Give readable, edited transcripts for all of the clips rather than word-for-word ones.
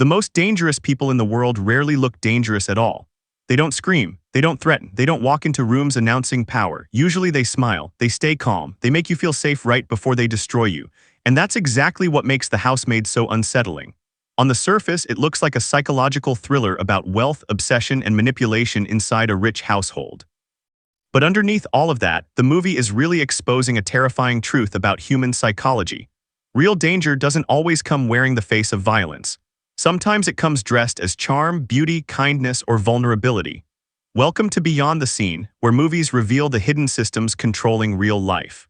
The most dangerous people in the world rarely look dangerous at all. They don't scream, they don't threaten, they don't walk into rooms announcing power. Usually they smile, they stay calm, they make you feel safe right before they destroy you. And that's exactly what makes The Housemaid so unsettling. On the surface, it looks like a psychological thriller about wealth, obsession, and manipulation inside a rich household. But underneath all of that, the movie is really exposing a terrifying truth about human psychology. Real danger doesn't always come wearing the face of violence. Sometimes it comes dressed as charm, beauty, kindness, or vulnerability. Welcome to Beyond the Scene, where movies reveal the hidden systems controlling real life.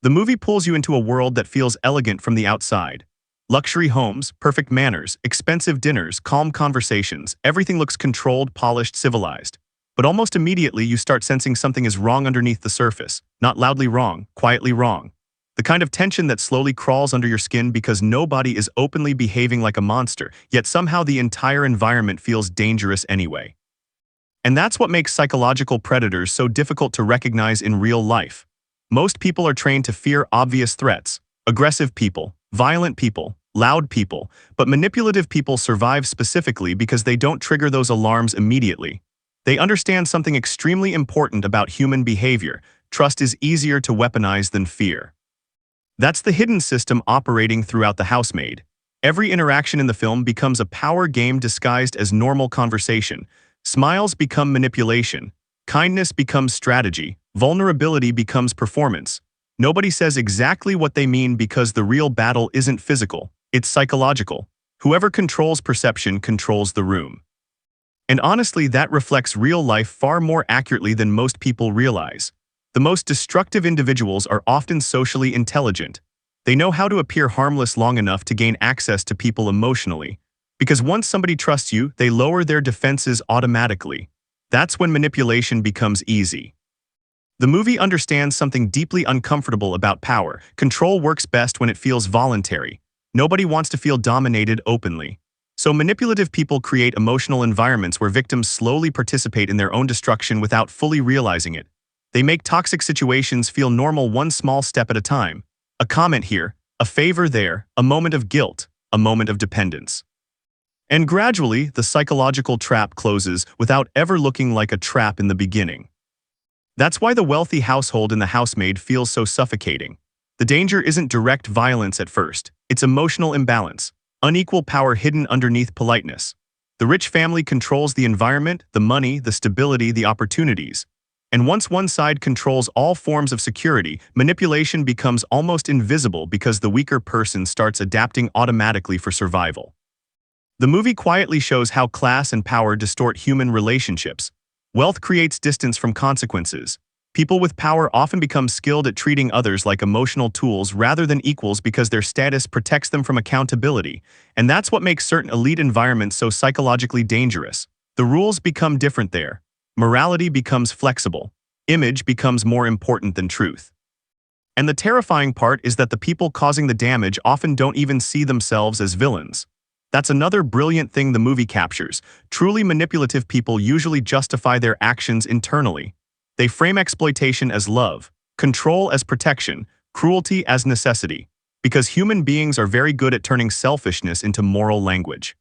The movie pulls you into a world that feels elegant from the outside. Luxury homes, perfect manners, expensive dinners, calm conversations, everything looks controlled, polished, civilized. But almost immediately you start sensing something is wrong underneath the surface. Not loudly wrong, quietly wrong. The kind of tension that slowly crawls under your skin because nobody is openly behaving like a monster, yet somehow the entire environment feels dangerous anyway. And that's what makes psychological predators so difficult to recognize in real life. Most people are trained to fear obvious threats, aggressive people, violent people, loud people, but manipulative people survive specifically because they don't trigger those alarms immediately. They understand something extremely important about human behavior. Trust is easier to weaponize than fear. That's the hidden system operating throughout The Housemaid. Every interaction in the film becomes a power game disguised as normal conversation. Smiles become manipulation. Kindness becomes strategy. Vulnerability becomes performance. Nobody says exactly what they mean because the real battle isn't physical, it's psychological. Whoever controls perception controls the room. And honestly, that reflects real life far more accurately than most people realize. The most destructive individuals are often socially intelligent. They know how to appear harmless long enough to gain access to people emotionally. Because once somebody trusts you, they lower their defenses automatically. That's when manipulation becomes easy. The movie understands something deeply uncomfortable about power. Control works best when it feels voluntary. Nobody wants to feel dominated openly. So manipulative people create emotional environments where victims slowly participate in their own destruction without fully realizing it. They make toxic situations feel normal one small step at a time. A comment here, a favor there, a moment of guilt, a moment of dependence. And gradually, the psychological trap closes without ever looking like a trap in the beginning. That's why the wealthy household in The Housemaid feels so suffocating. The danger isn't direct violence at first, it's emotional imbalance, unequal power hidden underneath politeness. The rich family controls the environment, the money, the stability, the opportunities. And once one side controls all forms of security, manipulation becomes almost invisible because the weaker person starts adapting automatically for survival. The movie quietly shows how class and power distort human relationships. Wealth creates distance from consequences. People with power often become skilled at treating others like emotional tools rather than equals because their status protects them from accountability. And that's what makes certain elite environments so psychologically dangerous. The rules become different there. Morality becomes flexible. Image becomes more important than truth. And the terrifying part is that the people causing the damage often don't even see themselves as villains. That's another brilliant thing the movie captures. Truly manipulative people usually justify their actions internally. They frame exploitation as love, control as protection, cruelty as necessity, because human beings are very good at turning selfishness into moral language.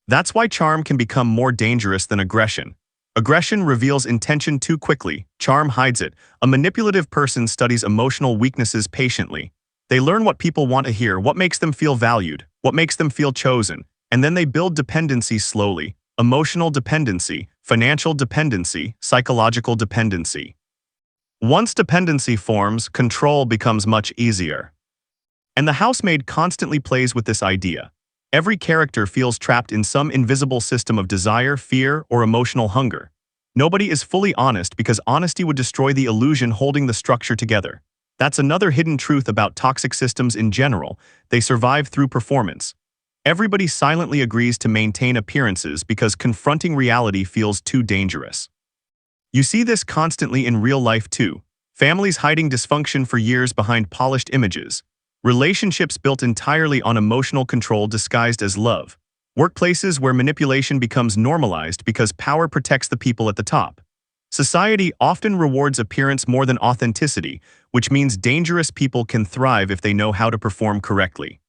That's why charm can become more dangerous than aggression. Aggression reveals intention too quickly, charm hides it. A manipulative person studies emotional weaknesses patiently. They learn what people want to hear, what makes them feel valued, what makes them feel chosen, and then they build dependency slowly. Emotional dependency, financial dependency, psychological dependency. Once dependency forms, control becomes much easier. And The Housemaid constantly plays with this idea. Every character feels trapped in some invisible system of desire, fear, or emotional hunger. Nobody is fully honest because honesty would destroy the illusion holding the structure together. That's another hidden truth about toxic systems in general. They survive through performance. Everybody silently agrees to maintain appearances because confronting reality feels too dangerous. You see this constantly in real life too. Families hiding dysfunction for years behind polished images. Relationships built entirely on emotional control disguised as love. Workplaces where manipulation becomes normalized because power protects the people at the top. Society often rewards appearance more than authenticity, which means dangerous people can thrive if they know how to perform correctly.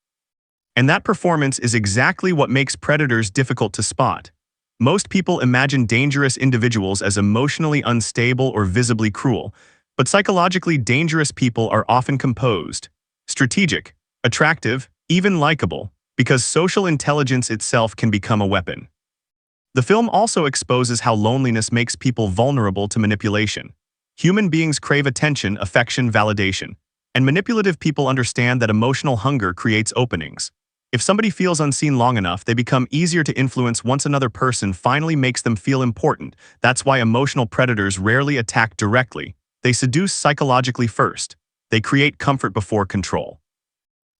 And that performance is exactly what makes predators difficult to spot. Most people imagine dangerous individuals as emotionally unstable or visibly cruel, but psychologically dangerous people are often composed, strategic, attractive, even likable, because social intelligence itself can become a weapon. The film also exposes how loneliness makes people vulnerable to manipulation. Human beings crave attention, affection, validation, and manipulative people understand that emotional hunger creates openings. If somebody feels unseen long enough, they become easier to influence once another person finally makes them feel important. That's why emotional predators rarely attack directly. They seduce psychologically first. They create comfort before control.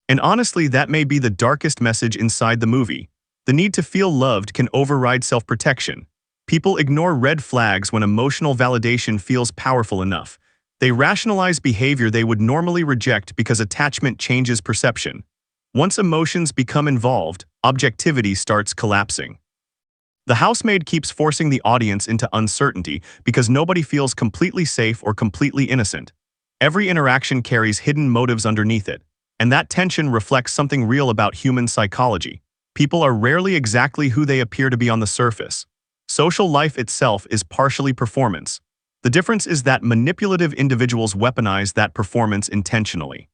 And honestly, that may be the darkest message inside the movie. The need to feel loved can override self-protection. People ignore red flags when emotional validation feels powerful enough. They rationalize behavior they would normally reject because attachment changes perception. Once emotions become involved, objectivity starts collapsing. The housemaid keeps forcing the audience into uncertainty because nobody feels completely safe or completely innocent. Every interaction carries hidden motives underneath it, and that tension reflects something real about human psychology. People are rarely exactly who they appear to be on the surface. Social life itself is partially performance. The difference is that manipulative individuals weaponize that performance intentionally.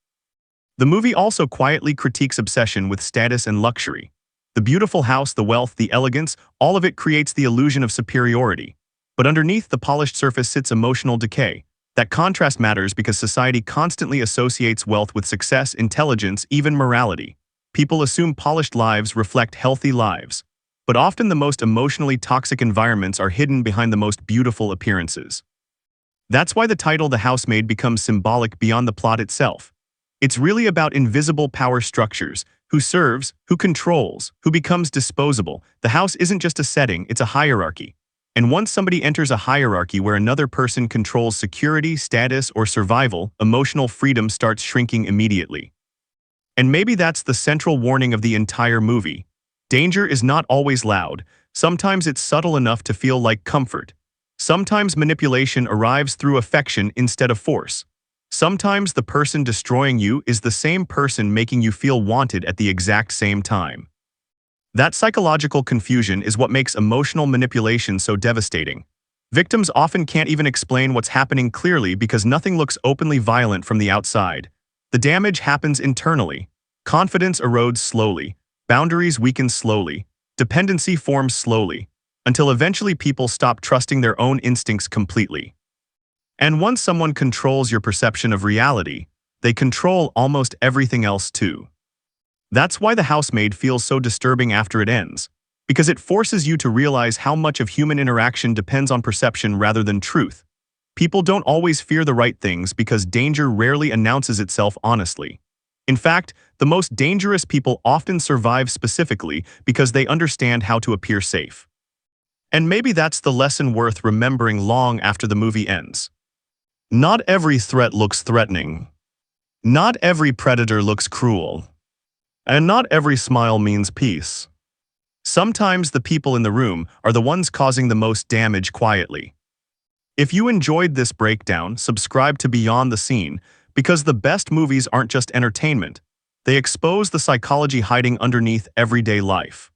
The movie also quietly critiques obsession with status and luxury. The beautiful house, the wealth, the elegance, all of it creates the illusion of superiority. But underneath the polished surface sits emotional decay. That contrast matters because society constantly associates wealth with success, intelligence, even morality. People assume polished lives reflect healthy lives. But often the most emotionally toxic environments are hidden behind the most beautiful appearances. That's why the title The Housemaid becomes symbolic beyond the plot itself. It's really about invisible power structures, who serves, who controls, who becomes disposable. The house isn't just a setting, it's a hierarchy. And once somebody enters a hierarchy where another person controls security, status, or survival, emotional freedom starts shrinking immediately. And maybe that's the central warning of the entire movie. Danger is not always loud. Sometimes it's subtle enough to feel like comfort. Sometimes manipulation arrives through affection instead of force. Sometimes the person destroying you is the same person making you feel wanted at the exact same time. That psychological confusion is what makes emotional manipulation so devastating. Victims often can't even explain what's happening clearly because nothing looks openly violent from the outside. The damage happens internally. Confidence erodes slowly. Boundaries weaken slowly. Dependency forms slowly, until eventually people stop trusting their own instincts completely. And once someone controls your perception of reality, they control almost everything else too. That's why The Housemaid feels so disturbing after it ends, because it forces you to realize how much of human interaction depends on perception rather than truth. People don't always fear the right things because danger rarely announces itself honestly. In fact, the most dangerous people often survive specifically because they understand how to appear safe. And maybe that's the lesson worth remembering long after the movie ends. Not every threat looks threatening. Not every predator looks cruel. And not every smile means peace. Sometimes the people in the room are the ones causing the most damage quietly. If you enjoyed this breakdown, subscribe to Beyond the Scene, because the best movies aren't just entertainment. They expose the psychology hiding underneath everyday life.